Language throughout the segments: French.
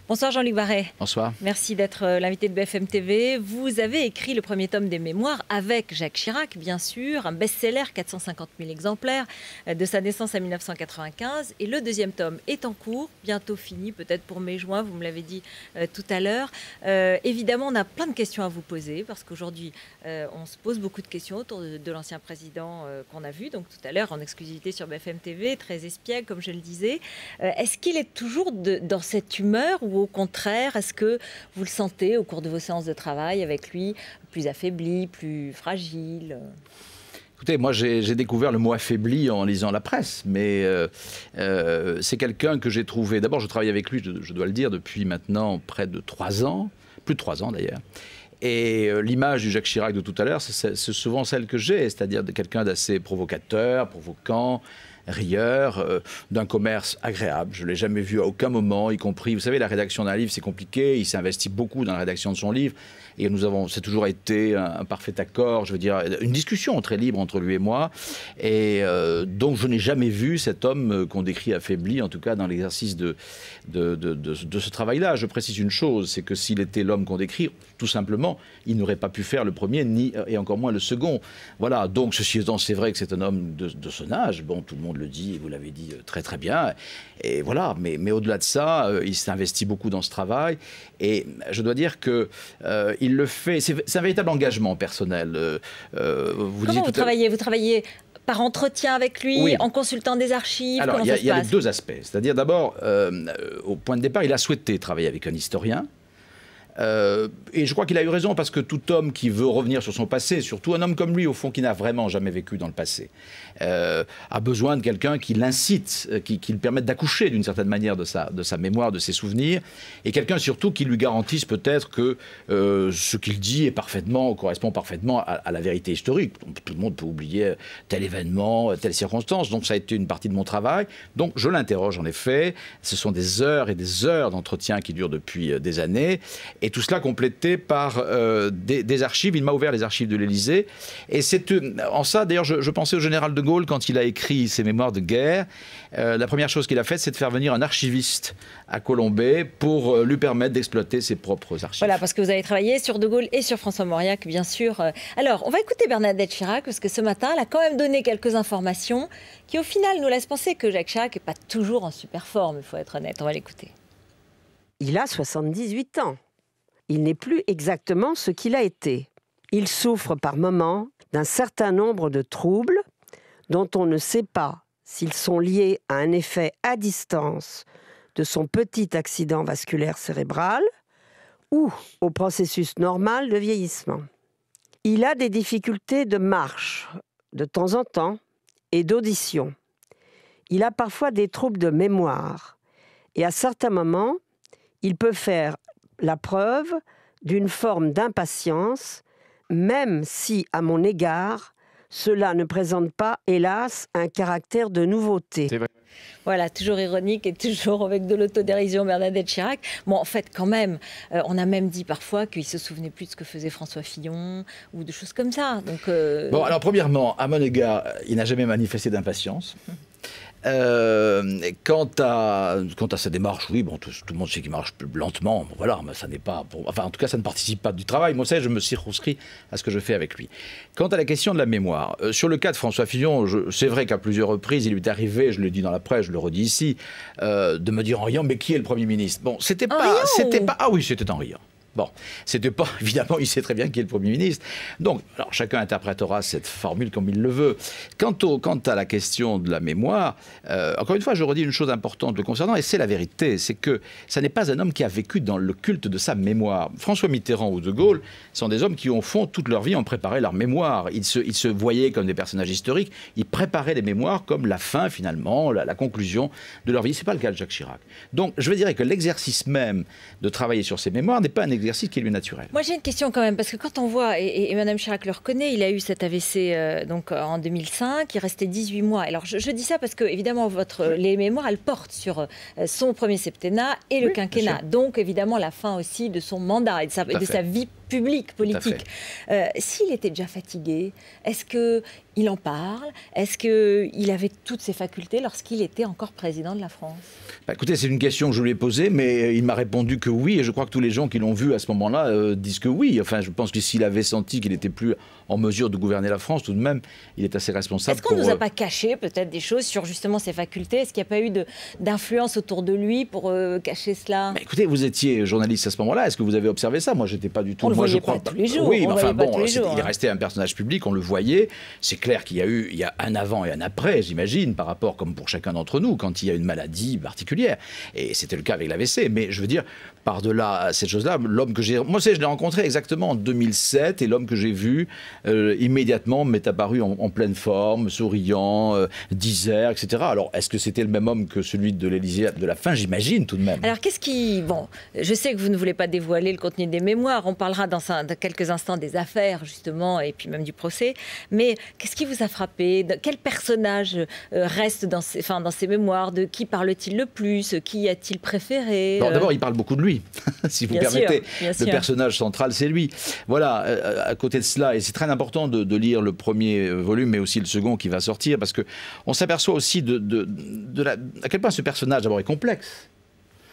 Bonsoir Jean-Luc Barret. Bonsoir. Merci d'être l'invité de BFM TV. Vous avez écrit le premier tome des mémoires avec Jacques Chirac, bien sûr, un best-seller, 450 000 exemplaires, de sa naissance à 1995. Et le deuxième tome est en cours, bientôt fini, peut-être pour mai-juin, vous me l'avez dit tout à l'heure. Évidemment, on a plein de questions à vous poser, parce qu'aujourd'hui, on se pose beaucoup de questions autour de l'ancien président qu'on a vu, donc tout à l'heure, en exclusivité sur BFM TV, très espiègle, comme je le disais. Est-ce qu'il est toujours dans cette humeur, ou au contraire, est-ce que vous le sentez au cours de vos séances de travail avec lui, plus affaibli, plus fragile ? Écoutez, moi j'ai découvert le mot affaibli en lisant la presse, mais c'est quelqu'un que j'ai trouvé... D'abord, je travaille avec lui, je dois le dire, depuis maintenant près de 3 ans, plus de 3 ans d'ailleurs. Et l'image du Jacques Chirac de tout à l'heure, c'est souvent celle que j'ai, c'est-à-dire de quelqu'un d'assez provocateur, provocant, rieur, d'un commerce agréable. Je ne l'ai jamais vu à aucun moment, y compris, vous savez, la rédaction d'un livre, c'est compliqué. Il s'est investi beaucoup dans la rédaction de son livre. Et c'est toujours été un parfait accord, je veux dire, une discussion très libre entre lui et moi. Et donc, je n'ai jamais vu cet homme qu'on décrit affaibli, en tout cas dans l'exercice de ce travail-là. Je précise une chose, c'est que s'il était l'homme qu'on décrit, tout simplement, il n'aurait pas pu faire le premier, et encore moins le second. Voilà, donc ceci étant, c'est vrai que c'est un homme de son âge. Bon, tout le monde le dit, et vous l'avez dit très très bien. Et voilà, mais au-delà de ça, il s'est investi beaucoup dans ce travail. Et je dois dire que il le fait, c'est un véritable engagement personnel. Comment vous travaillez ? Vous travaillez par entretien avec lui, oui, en consultant des archives? Alors, il y a les deux aspects. C'est-à-dire, d'abord, au point de départ, il a souhaité travailler avec un historien. Et je crois qu'il a eu raison, parce que tout homme qui veut revenir sur son passé, surtout un homme comme lui, au fond, qui n'a vraiment jamais vécu dans le passé, a besoin de quelqu'un qui l'incite, qui le permette d'accoucher d'une certaine manière de sa mémoire, de ses souvenirs, et quelqu'un surtout qui lui garantisse peut-être que ce qu'il dit correspond parfaitement à la vérité historique. Tout le monde peut oublier tel événement, telle circonstance, donc ça a été une partie de mon travail. Donc je l'interroge en effet, ce sont des heures et des heures d'entretien qui durent depuis des années, et tout cela complété par des archives. Il m'a ouvert les archives de l'Élysée. Et c'est en ça, d'ailleurs, je pensais au général de Gaulle quand il a écrit ses mémoires de guerre. La première chose qu'il a faite, c'est de faire venir un archiviste à Colombey pour lui permettre d'exploiter ses propres archives. Voilà, parce que vous avez travaillé sur de Gaulle et sur François Mauriac, bien sûr. Alors, on va écouter Bernadette Chirac, parce que ce matin, elle a quand même donné quelques informations qui, au final, nous laissent penser que Jacques Chirac n'est pas toujours en super forme, il faut être honnête. On va l'écouter. Il a 78 ans. Il n'est plus exactement ce qu'il a été. Il souffre par moments d'un certain nombre de troubles dont on ne sait pas s'ils sont liés à un effet à distance de son petit accident vasculaire cérébral ou au processus normal de vieillissement. Il a des difficultés de marche de temps en temps et d'audition. Il a parfois des troubles de mémoire et à certains moments, il peut faire la preuve d'une forme d'impatience, même si, à mon égard, cela ne présente pas, hélas, un caractère de nouveauté. C'est vrai. Voilà, toujours ironique et toujours avec de l'autodérision, Bernadette Chirac. Bon, en fait, quand même, on a même dit parfois qu'il ne se souvenait plus de ce que faisait François Fillon ou de choses comme ça. Donc, Bon, alors, premièrement, à mon égard, il n'a jamais manifesté d'impatience. Quant à sa démarche, oui, bon, tout le monde sait qu'il marche plus lentement. Bon, voilà, mais ça n'est pas... Enfin, en tout cas, ça ne participe pas du travail. Moi, je me circonscris à ce que je fais avec lui. Quant à la question de la mémoire, sur le cas de François Fillon, c'est vrai qu'à plusieurs reprises, il lui est arrivé, je le dis dans la presse, je le redis ici, de me dire en riant, mais qui est le Premier ministre? Bon, c'était pas... Ah oui, c'était en riant. Bon, c'était pas, évidemment, il sait très bien qui est le Premier ministre. Donc, alors, chacun interprétera cette formule comme il le veut. Quant à la question de la mémoire, encore une fois, je redis une chose importante le concernant, et c'est la vérité, c'est que ça n'est pas un homme qui a vécu dans le culte de sa mémoire. François Mitterrand ou De Gaulle sont des hommes qui, au fond, toute leur vie, ont préparé leur mémoire. Ils se voyaient comme des personnages historiques, ils préparaient les mémoires comme la fin, finalement, la conclusion de leur vie. Ce n'est pas le cas de Jacques Chirac. Donc, je veux dire que l'exercice même de travailler sur ses mémoires n'est pas un exercice qui est lui naturel. Moi j'ai une question quand même, parce que quand on voit, et Mme Chirac le reconnaît, il a eu cet AVC donc, en 2005, il restait 18 mois. Alors je dis ça parce que évidemment les mémoires, elles portent sur son premier septennat et le quinquennat. Donc évidemment la fin aussi de son mandat et de sa vie public, politique. S'il était déjà fatigué, est-ce qu'il en parle? Est-ce qu'il avait toutes ses facultés lorsqu'il était encore président de la France? Écoutez, c'est une question que je lui ai posée, mais il m'a répondu que oui, et je crois que tous les gens qui l'ont vu à ce moment-là disent que oui. Enfin, je pense que s'il avait senti qu'il n'était plus en mesure de gouverner la France, tout de même, il est assez responsable. Est-ce qu'on ne nous a pas caché peut-être des choses sur justement ses facultés? Est-ce qu'il n'y a pas eu d'influence autour de lui pour cacher cela? Écoutez, vous étiez journaliste à ce moment-là, est-ce que vous avez observé ça? Moi, j'étais pas du tout... On le moi, voyait je crois pas tous les jours. Oui, mais enfin bon, il est resté un personnage public, on le voyait. C'est clair qu'il y a un avant et un après, j'imagine, par rapport, comme pour chacun d'entre nous, quand il y a une maladie particulière. Et c'était le cas avec l'AVC. Mais je veux dire, par-delà cette chose-là, l'homme que j'ai... Moi, je l'ai rencontré exactement en 2007, et l'homme que j'ai vu immédiatement m'est apparu en pleine forme, souriant, disert, etc. Alors, est-ce que c'était le même homme que celui de l'Élysée de la fin? J'imagine, tout de même. Alors, qu'est-ce qui... Bon, je sais que vous ne voulez pas dévoiler le contenu des mémoires. On parlera dans quelques instants des affaires, justement, et puis même du procès. Mais qu'est-ce qui vous a frappé? Quel personnage reste dans ces mémoires? De qui parle-t-il le plus? Qui a-t-il préféré? Bon, d'abord, il parle beaucoup de lui, si vous permettez. Le personnage central, c'est lui. Voilà, à côté de cela, et c'est très important de lire le premier volume, mais aussi le second qui va sortir, parce qu'on s'aperçoit aussi à quel point ce personnage, d'abord, est complexe.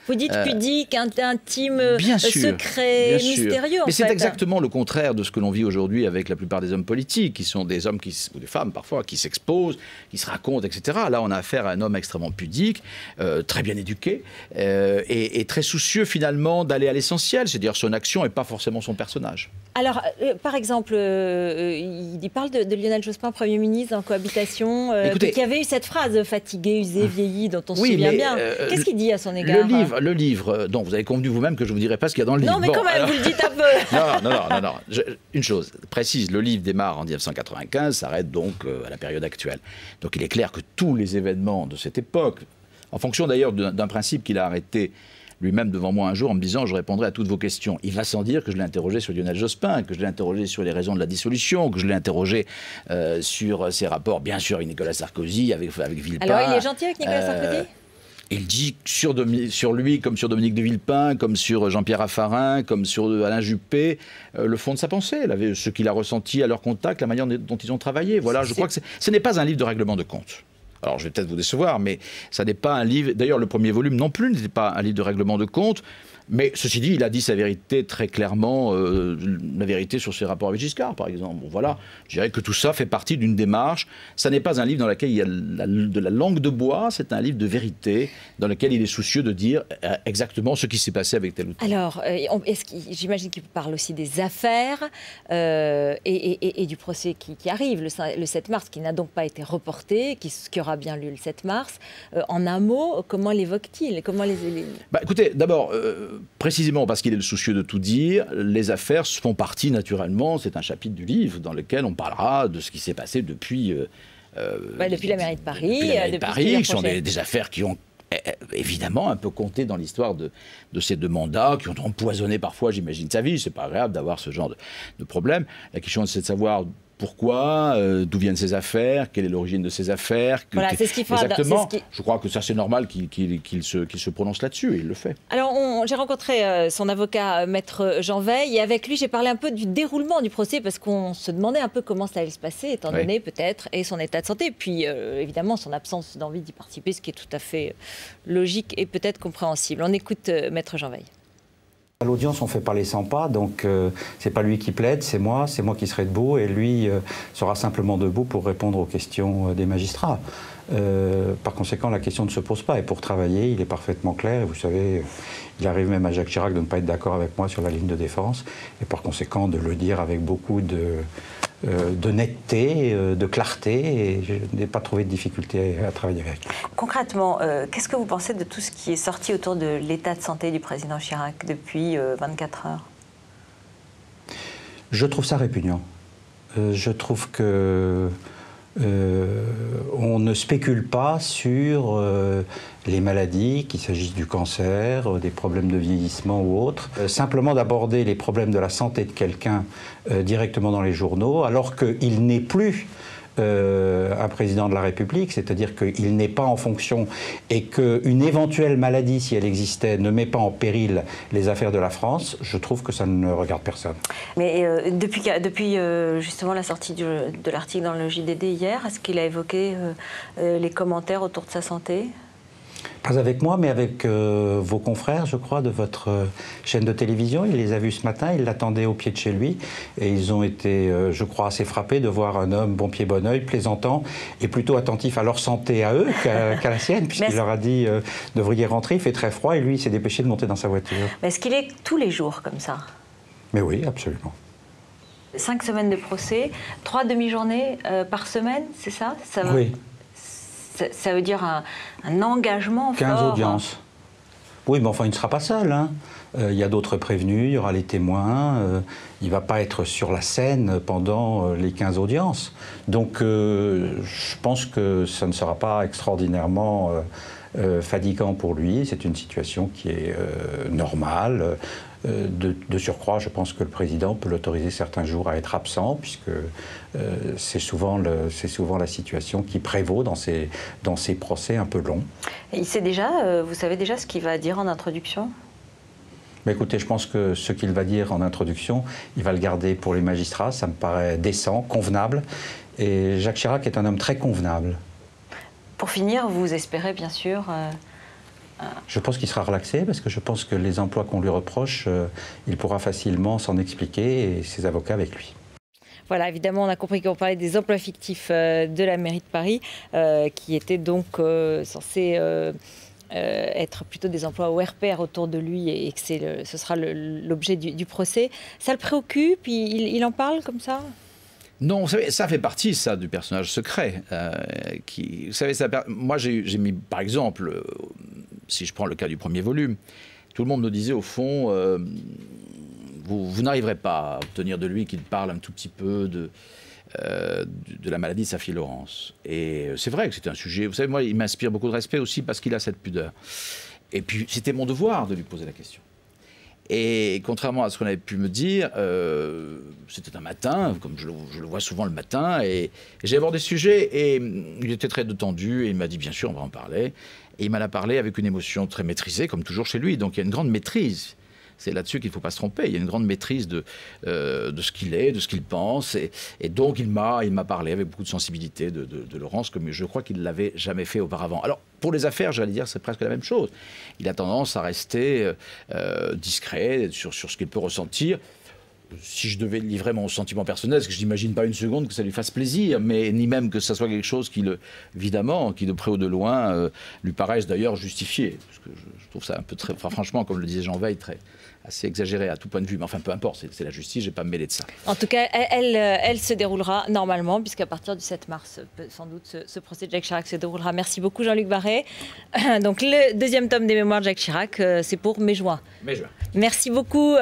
Vous dites pudique, intime, bien sûr, secret, bien mystérieux. Mais c'est exactement le contraire de ce que l'on vit aujourd'hui avec la plupart des hommes politiques, qui sont des hommes ou des femmes parfois, qui s'exposent, qui se racontent, etc. Là, on a affaire à un homme extrêmement pudique, très bien éduqué, et très soucieux finalement d'aller à l'essentiel, c'est-à-dire son action et pas forcément son personnage. Alors, par exemple, il parle de Lionel Jospin, Premier ministre, en cohabitation, qui avait eu cette phrase « fatigué, usé, vieilli » dont on se souvient bien. Qu'est-ce qu'il dit à son égard? Le livre, dont vous avez convenu vous-même que je ne vous dirai pas ce qu'il y a dans le livre. Non, mais quand même, vous le dites un peu. Non. Une chose précise, le livre démarre en 1995, s'arrête donc à la période actuelle. Donc il est clair que tous les événements de cette époque, en fonction d'ailleurs d'un principe qu'il a arrêté lui-même devant moi un jour en me disant « je répondrai à toutes vos questions ». Il va sans dire que je l'ai interrogé sur Lionel Jospin, que je l'ai interrogé sur les raisons de la dissolution, que je l'ai interrogé sur ses rapports, bien sûr, avec Nicolas Sarkozy, avec Villepin. Alors il est gentil avec Nicolas Sarkozy? Il dit sur lui, comme sur Dominique de Villepin, comme sur Jean-Pierre Raffarin, comme sur Alain Juppé, le fond de sa pensée, ce qu'il a ressenti à leur contact, la manière dont ils ont travaillé. Voilà, je crois que ce n'est pas un livre de règlement de compte. Alors, je vais peut-être vous décevoir, mais ça n'est pas un livre... D'ailleurs, le premier volume non plus n'était pas un livre de règlement de compte. Mais ceci dit, il a dit sa vérité très clairement, la vérité sur ses rapports avec Giscard, par exemple. Bon, voilà, je dirais que tout ça fait partie d'une démarche. Ça n'est pas un livre dans lequel il y a de la langue de bois, c'est un livre de vérité, dans lequel il est soucieux de dire exactement ce qui s'est passé avec tel ou tel. Alors, j'imagine qu'il parle aussi des affaires et du procès qui arrive le 7 mars, qui n'a donc pas été reporté, qui aura bien lieu le 7 mars. En un mot, comment l'évoque-t-il? Écoutez, d'abord... précisément parce qu'il est le soucieux de tout dire, les affaires font partie naturellement, c'est un chapitre du livre dans lequel on parlera de ce qui s'est passé depuis la mairie de Paris. Depuis la mairie de Paris, qui sont des affaires qui ont évidemment un peu compté dans l'histoire de ces deux mandats, qui ont empoisonné parfois, j'imagine, sa vie. C'est pas agréable d'avoir ce genre de problème. La question, c'est de savoir... pourquoi, d'où viennent ces affaires, quelle est l'origine de ces affaires. Voilà, c'est ce qu'il faut. Exactement. Je crois que ça, c'est normal qu'il se prononce là-dessus, et il le fait. Alors, j'ai rencontré son avocat, Maître Jean Veil, et avec lui, j'ai parlé un peu du déroulement du procès, parce qu'on se demandait un peu comment ça allait se passer, étant donné peut-être, et son état de santé, puis évidemment son absence d'envie d'y participer, ce qui est tout à fait logique et peut-être compréhensible. On écoute Maître Jean Veil. À l'audience, on fait parler sans pas, donc c'est pas lui qui plaide, c'est moi qui serai debout, et lui sera simplement debout pour répondre aux questions des magistrats. Par conséquent, la question ne se pose pas, et pour travailler, il est parfaitement clair, et vous savez, il arrive même à Jacques Chirac de ne pas être d'accord avec moi sur la ligne de défense, et par conséquent de le dire avec beaucoup de netteté, de clarté, et je n'ai pas trouvé de difficulté à travailler avec. Concrètement, qu'est-ce que vous pensez de tout ce qui est sorti autour de l'état de santé du président Chirac depuis 24 heures? Je trouve ça répugnant. Je trouve que on ne spécule pas sur les maladies, qu'il s'agisse du cancer, des problèmes de vieillissement ou autres. Simplement d'aborder les problèmes de la santé de quelqu'un directement dans les journaux, alors qu'il n'est plus un président de la République, c'est-à-dire qu'il n'est pas en fonction et qu'une éventuelle maladie, si elle existait, ne met pas en péril les affaires de la France, je trouve que ça ne regarde personne. Mais depuis justement la sortie de l'article dans le JDD hier, est-ce qu'il a évoqué les commentaires autour de sa santé ? Pas avec moi, mais avec vos confrères, je crois, de votre chaîne de télévision. Il les a vus ce matin, il l'attendait au pied de chez lui. Et ils ont été, je crois, assez frappés de voir un homme bon pied, bon oeil, plaisantant et plutôt attentif à leur santé à eux qu'à la sienne, puisqu'il leur a dit devriez rentrer, il fait très froid. Et lui, il s'est dépêché de monter dans sa voiture. Mais est-ce qu'il est tous les jours comme ça ? Mais oui, absolument. 5 semaines de procès, 3 demi-journées par semaine, c'est ça, Oui. Ça veut dire un engagement 15 fort. audiences. Oui, mais enfin, il ne sera pas seul. Hein. Il y a d'autres prévenus, il y aura les témoins. Il ne va pas être sur la scène pendant les 15 audiences. Donc, je pense que ça ne sera pas extraordinairement fatigant pour lui. C'est une situation qui est normale. De surcroît, je pense que le président peut l'autoriser certains jours à être absent, puisque c'est souvent la situation qui prévaut dans ces procès un peu longs. Et vous savez déjà ce qu'il va dire en introduction ? Mais écoutez, je pense que ce qu'il va dire en introduction, il va le garder pour les magistrats. Ça me paraît décent, convenable. Et Jacques Chirac est un homme très convenable. Pour finir, vous espérez bien sûr... Je pense qu'il sera relaxé parce que je pense que les emplois qu'on lui reproche, il pourra facilement s'en expliquer et ses avocats avec lui. Voilà, évidemment, on a compris qu'on parlait des emplois fictifs de la mairie de Paris, qui étaient donc censés être plutôt des emplois au RPR autour de lui et que ce sera l'objet du procès. Ça le préoccupe ? Il en parle comme ça ? Non, vous savez, ça fait partie, ça, du personnage secret. Vous savez, moi, j'ai mis, par exemple, si je prends le cas du premier volume, tout le monde me disait, au fond, vous n'arriverez pas à obtenir de lui qu'il parle un tout petit peu de la maladie de sa fille Laurence. Et c'est vrai que c'est un sujet, vous savez, moi, il m'inspire beaucoup de respect aussi parce qu'il a cette pudeur. Et puis, c'était mon devoir de lui poser la question. Et contrairement à ce qu'on avait pu me dire, c'était un matin, comme je le vois souvent le matin, et j'ai abordé ce sujet, et il était très détendu, et il m'a dit, bien sûr, on va en parler. Et il m'en a parlé avec une émotion très maîtrisée, comme toujours chez lui. Donc il y a une grande maîtrise. C'est là-dessus qu'il ne faut pas se tromper. Il y a une grande maîtrise de ce qu'il est, de ce qu'il pense. Et donc il m'a parlé avec beaucoup de sensibilité de Laurence, comme je crois qu'il ne l'avait jamais fait auparavant. Alors, pour les affaires, j'allais dire, c'est presque la même chose. Il a tendance à rester discret sur ce qu'il peut ressentir. Si je devais livrer mon sentiment personnel, parce que je n'imagine pas une seconde que ça lui fasse plaisir, mais ni même que ça soit quelque chose évidemment, qui de près ou de loin lui paraisse d'ailleurs justifié. Parce que je trouve ça un peu franchement, comme le disait Jean Veil, assez exagéré à tout point de vue. Mais enfin, peu importe, c'est la justice, je ne vais pas me mêler de ça. En tout cas, elle se déroulera normalement, puisqu'à partir du 7 mars, sans doute, ce procès de Jacques Chirac se déroulera. Merci beaucoup, Jean-Luc Barré. Donc, le deuxième tome des mémoires de Jacques Chirac, c'est pour mai-juin. Mai-juin. Merci beaucoup.